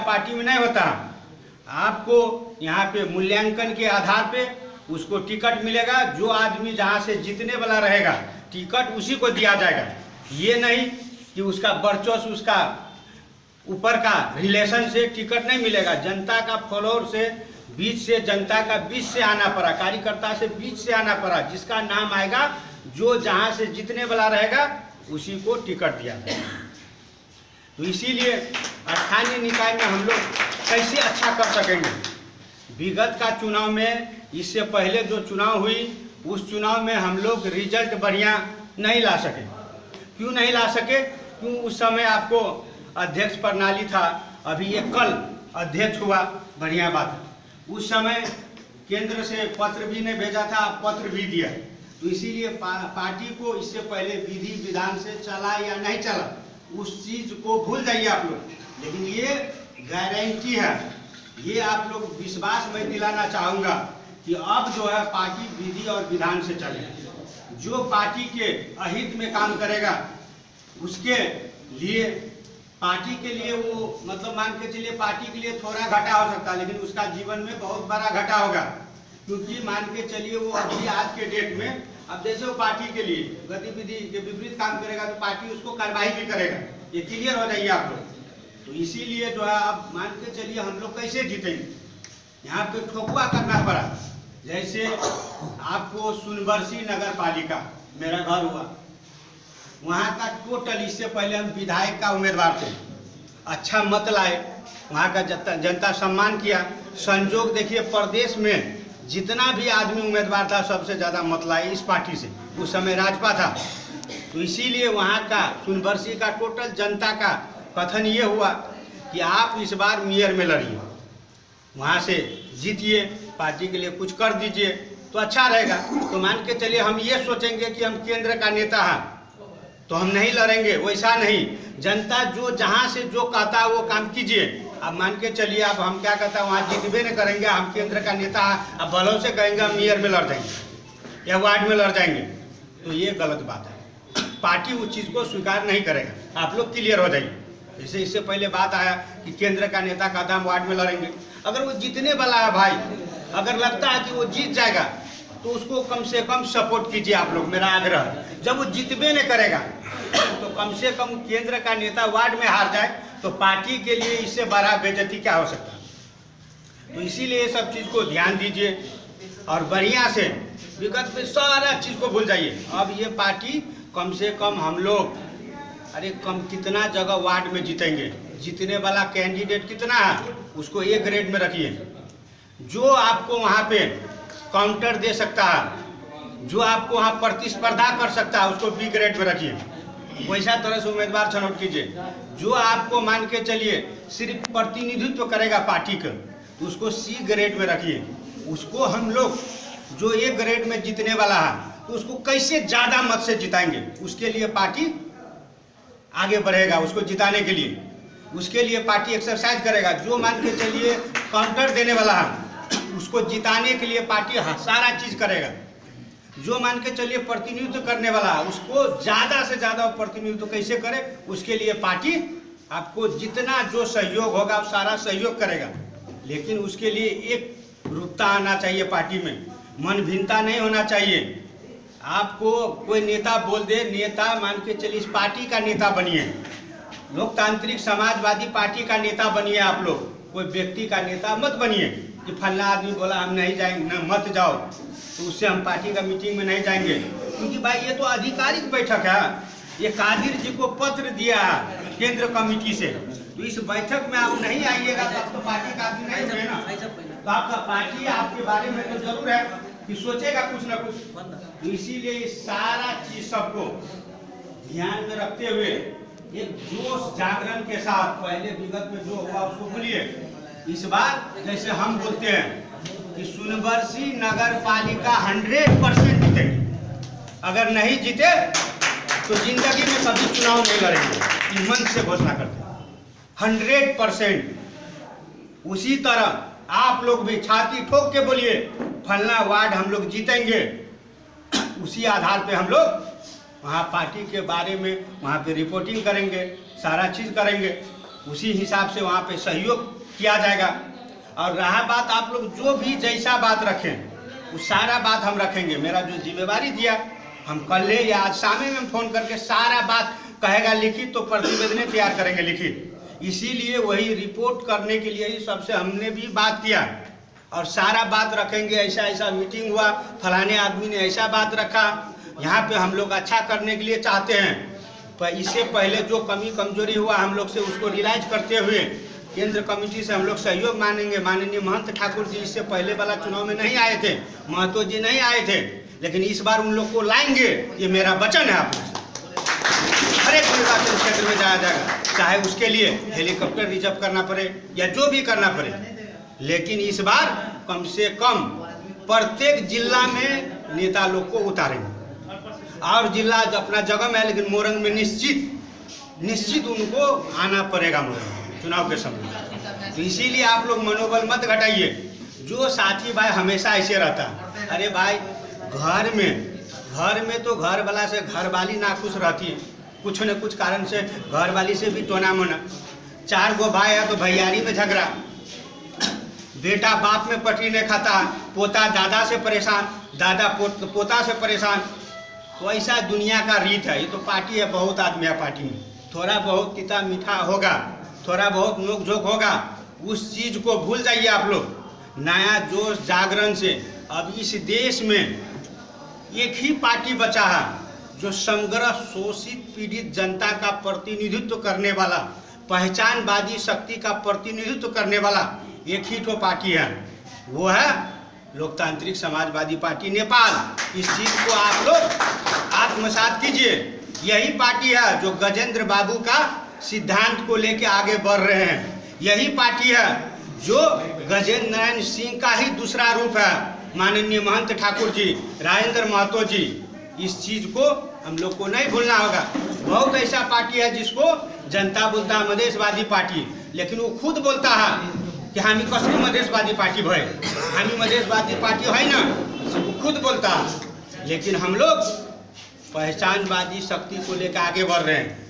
Party में नहीं होता। आपको यहाँ पे मूल्यांकन के आधार पे उसको टिकट मिलेगा। जो आदमी जहाँ से जीतने वाला रहेगा टिकट उसी को दिया जाएगा। ये नहीं कि उसका वर्चस्व उसका ऊपर का रिलेशन से टिकट नहीं मिलेगा। जनता का फ्लोर से बीच से जनता का बीच से आना पड़ा, कार्यकर्ता से बीच से आना पड़ा। जिसका नाम आएगा, जो जहाँ से जीतने वाला रहेगा उसी को टिकट दिया जाएगा। तो इसीलिए स्थानीय निकाय में हम लोग कैसे अच्छा कर सकेंगे। विगत का चुनाव में, इससे पहले जो चुनाव हुई उस चुनाव में हम लोग रिजल्ट बढ़िया नहीं ला सके। क्यों नहीं ला सके? क्यों उस समय आपको अध्यक्ष प्रणाली था, अभी ये कल अध्यक्ष हुआ, बढ़िया बात है। उस समय केंद्र से पत्र भी ने भेजा था, पत्र भी दिया। तो इसीलिए पार्टी को इससे पहले विधि विधान से चला या नहीं चला उस चीज को भूल जाइए आप लोग। लेकिन ये गारंटी है, ये आप लोग विश्वास मैं दिलाना चाहूँगा कि अब जो है पार्टी विधि और विधान से चले। जो पार्टी के अहित में काम करेगा उसके लिए, पार्टी के लिए वो मतलब मान के चलिए पार्टी के लिए थोड़ा घाटा हो सकता है, लेकिन उसका जीवन में बहुत बड़ा घाटा होगा। क्योंकि मान के चलिए वो अभी आज के डेट में, अब जैसे वो पार्टी के लिए गतिविधि के विपरीत काम करेगा तो पार्टी उसको कार्रवाई भी करेगा। ये क्लियर हो जाइए आप लोग। तो इसीलिए जो है अब मान के चलिए हम लोग कैसे जीतेंगे, यहाँ पे ठोकुआ करना पड़ा। जैसे आपको सुनबरसी नगर पालिका मेरा घर हुआ, वहाँ का टोटल, इससे पहले हम विधायक का उम्मीदवार थे, अच्छा मत लाए, वहाँ का जनता सम्मान किया। संजोग देखिए प्रदेश में जितना भी आदमी उम्मीदवार था सबसे ज़्यादा मत लाए इस पार्टी से। उस समय राजपा था। तो इसीलिए वहाँ का सुनबरसी का टोटल जनता का कथन ये हुआ कि आप इस बार मेयर में लड़िए, वहाँ से जीतिए, पार्टी के लिए कुछ कर दीजिए तो अच्छा रहेगा। तो मान के चलिए हम ये सोचेंगे कि हम केंद्र का नेता हैं तो हम नहीं लड़ेंगे, वैसा नहीं। जनता जो जहाँ से जो कहता है वो काम कीजिए। अब मान के चलिए अब हम क्या कहता है, वहाँ जीतबे नहीं करेंगे, हम केंद्र का नेता है, अब भलों से कहेंगे हम मेयर में लड़ जाएंगे या वार्ड में लड़ जाएंगे, तो ये गलत बात है। पार्टी उस चीज़ को स्वीकार नहीं करेगा। आप लोग क्लियर हो जाइए। जैसे इससे पहले बात आया कि केंद्र का नेता कहता हम वार्ड में लड़ेंगे, अगर वो जीतने वाला है भाई, अगर लगता है कि वो जीत जाएगा तो उसको कम से कम सपोर्ट कीजिए आप लोग, मेरा आग्रह। जब वो जीतबे नहीं करेगा तो कम से कम केंद्र का नेता वार्ड में हार जाए तो पार्टी के लिए इससे बड़ा बेइज्जती क्या हो सकता है। तो इसीलिए सब चीज़ को ध्यान दीजिए और बढ़िया से विगत में सारा चीज़ को भूल जाइए। अब ये पार्टी कम से कम हम लोग, अरे कम कितना जगह वार्ड में जीतेंगे, जीतने वाला कैंडिडेट कितना है उसको ए ग्रेड में रखिए। जो आपको वहाँ पे काउंटर दे सकता है, जो आपको वहाँ प्रतिस्पर्धा कर सकता है उसको बी ग्रेड में रखिए। वैसा तरह से उम्मीदवार छनौट कीजिए। जो आपको मान के चलिए सिर्फ प्रतिनिधित्व करेगा पार्टी का तो उसको सी ग्रेड में रखिए। उसको हम लोग जो ए ग्रेड में जीतने वाला है तो उसको कैसे ज़्यादा मत से जिताएंगे, उसके लिए पार्टी आगे बढ़ेगा। उसको जिताने के लिए उसके लिए पार्टी एक्सरसाइज करेगा। जो मान के चलिए काउंटर देने वाला है उसको जिताने के लिए पार्टी सारा चीज़ करेगा। जो मान के चलिए प्रतिनिधित्व करने वाला है उसको ज़्यादा से ज़्यादा प्रतिनिधित्व कैसे करे, उसके लिए पार्टी आपको जितना जो सहयोग होगा वो सारा सहयोग करेगा। लेकिन उसके लिए एक रूपता आना चाहिए पार्टी में, मन भिन्नता नहीं होना चाहिए। आपको कोई नेता बोल दे, नेता मान के चलिए इस पार्टी का नेता बनिए, लोकतांत्रिक समाजवादी पार्टी का नेता बनिए। आप लोग कोई व्यक्ति का नेता मत बनिए कि फलना आदमी बोला हम नहीं जाएंगे, न मत जाओ तो उससे हम पार्टी का मीटिंग में नहीं जाएंगे। क्योंकि भाई ये तो आधिकारिक बैठक है, ये कादिर जी को पत्र दिया है केंद्र कमेटी से, तो इस बैठक में आप नहीं आइएगा तो आपको पार्टी का आदमी नहीं होगा ना। तो आपका पार्टी आपके बारे में तो जरूर है कि सोचेगा कुछ ना कुछ। तो इसीलिए सारा चीज सबको ध्यान में रखते हुए एक जोश जागरण के साथ, पहले विगत में जो हुआ उसको भूलिए। इस बार जैसे हम बोलते हैं कि सुनबरसी नगर पालिका 100% जीतेगी। अगर नहीं जीते तो जिंदगी में कभी चुनाव नहीं लड़ेंगे, ये मन से घोषणा करते हैं 100%। उसी तरह आप लोग भी छाती ठोक के बोलिए फलना वार्ड हम लोग जीतेंगे। उसी आधार पे हम लोग वहाँ पार्टी के बारे में वहाँ पे रिपोर्टिंग करेंगे, सारा चीज़ करेंगे। उसी हिसाब से वहाँ पे सहयोग किया जाएगा। और रहा बात आप लोग जो भी जैसा बात रखें वो सारा बात हम रखेंगे। मेरा जो जिम्मेवारी दिया हम कल ले या आज शाम में फ़ोन करके सारा बात कहेगा लिखित, तो प्रतिवेदन तैयार करेंगे लिखित। इसीलिए वही रिपोर्ट करने के लिए ही सबसे हमने भी बात किया और सारा बात रखेंगे। ऐसा ऐसा मीटिंग हुआ, फलाने आदमी ने ऐसा बात रखा, यहाँ पे हम लोग अच्छा करने के लिए चाहते हैं, पर इससे पहले जो कमी कमजोरी हुआ हम लोग से उसको रियलाइज करते हुए केंद्र कमेटी से हम लोग सहयोग मांगेंगे। माननीय महंत ठाकुर जी इससे पहले वाला चुनाव में नहीं आए थे, महतो जी नहीं आए थे, लेकिन इस बार उन लोग को लाएंगे, ये मेरा वचन है। आप हर एक निर्वाचन क्षेत्र में जाया जाएगा, चाहे उसके लिए हेलीकॉप्टर रिजर्व करना पड़े या जो भी करना पड़े, लेकिन इस बार कम से कम प्रत्येक जिला में नेता लोग को उतारेंगे। और जिला अपना जगह में है, लेकिन मोरंग में निश्चित उनको आना पड़ेगा मोरंग चुनाव के समय। तो इसीलिए आप लोग मनोबल मत घटाइए। जो साथी भाई हमेशा ऐसे रहता, अरे भाई घर में तो घर वाला से घर वाली नाखुश रहती है, कुछ न कुछ कारण से घर वाली से भी टोना मोना। 4 गो भाई है तो भैयारी में झगड़ा, बेटा बाप में पटरी नहीं खाता, पोता दादा से परेशान, दादा पोता से परेशान। तो ऐसा दुनिया का रीत है। ये तो पार्टी है, बहुत आदमी है पार्टी में, थोड़ा बहुत तीता मीठा होगा, थोड़ा बहुत नोक झोंक होगा, उस चीज़ को भूल जाइए आप लोग। नया जोश जागरण से अब इस देश में एक ही पार्टी बचा है जो समग्र शोषित पीड़ित जनता का प्रतिनिधित्व करने वाला, पहचानवादी शक्ति का प्रतिनिधित्व करने वाला एक ही तो पार्टी है, वो है लोकतांत्रिक समाजवादी पार्टी नेपाल। इस चीज़ को आप लोग आत्मसात कीजिए। यही पार्टी है जो गजेंद्र बाबू का सिद्धांत को लेकर आगे बढ़ रहे हैं। यही पार्टी है जो गजेंद्र नारायण सिंह का ही दूसरा रूप है, माननीय महंत ठाकुर जी, राजेंद्र महतो जी। इस चीज़ को हम लोग को नहीं भूलना होगा। बहुत ऐसा पार्टी है जिसको जनता बोलता है मधेशवादी पार्टी, लेकिन वो खुद बोलता है कि हामी कसरी मधेशवादी पार्टी भए, हामी मधेशवादी पार्टी है ना, वो खुद बोलता है। लेकिन हम लोग पहचानवादी शक्ति को लेकर आगे बढ़ रहे हैं।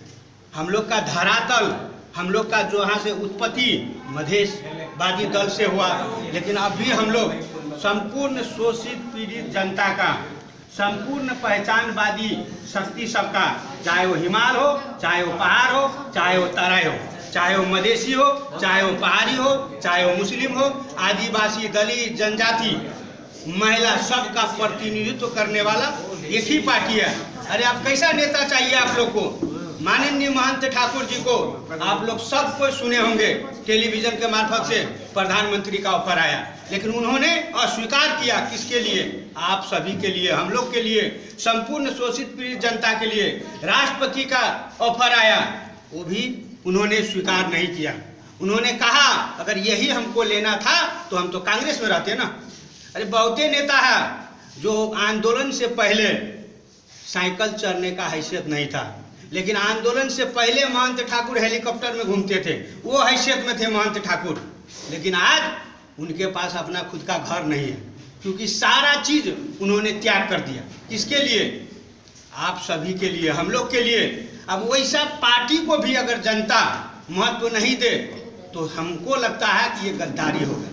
हम लोग का धरातल, हम लोग का जो यहाँ से उत्पत्ति मधेशवादी दल से हुआ, लेकिन अभी हम लोग संपूर्ण शोषित पीड़ित जनता का, संपूर्ण पहचानवादी शक्ति सबका, चाहे वो हिमाल हो, चाहे वो पहाड़ हो, चाहे वो तराई हो, चाहे वो मधेसी हो, चाहे वो पहाड़ी हो, चाहे वो मुस्लिम हो, आदिवासी, दलित, जनजाति, महिला, सबका प्रतिनिधित्व करने वाला एक ही पार्टी है। अरे आप कैसा नेता चाहिए आप लोग को? माननीय महंत ठाकुर जी को आप लोग सब कोई सुने होंगे, टेलीविजन के मार्फत से प्रधानमंत्री का ऑफर आया, लेकिन उन्होंने अस्वीकार किया। किसके लिए? आप सभी के लिए, हम लोग के लिए, संपूर्ण शोषित पीड़ित जनता के लिए राष्ट्रपति का ऑफर आया, वो भी उन्होंने स्वीकार नहीं किया। उन्होंने कहा अगर यही हमको लेना था तो हम तो कांग्रेस में रहते ना। अरे बहुते नेता है जो आंदोलन से पहले साइकिल चढ़ने का हैसियत नहीं था, लेकिन आंदोलन से पहले महंत ठाकुर हेलीकॉप्टर में घूमते थे, वो हैसियत में थे महंत ठाकुर। लेकिन आज उनके पास अपना खुद का घर नहीं है, क्योंकि सारा चीज़ उन्होंने त्याग कर दिया। किसके लिए? आप सभी के लिए, हम लोग के लिए। अब वैसा पार्टी को भी अगर जनता महत्व नहीं दे तो हमको लगता है कि ये गद्दारी होगा।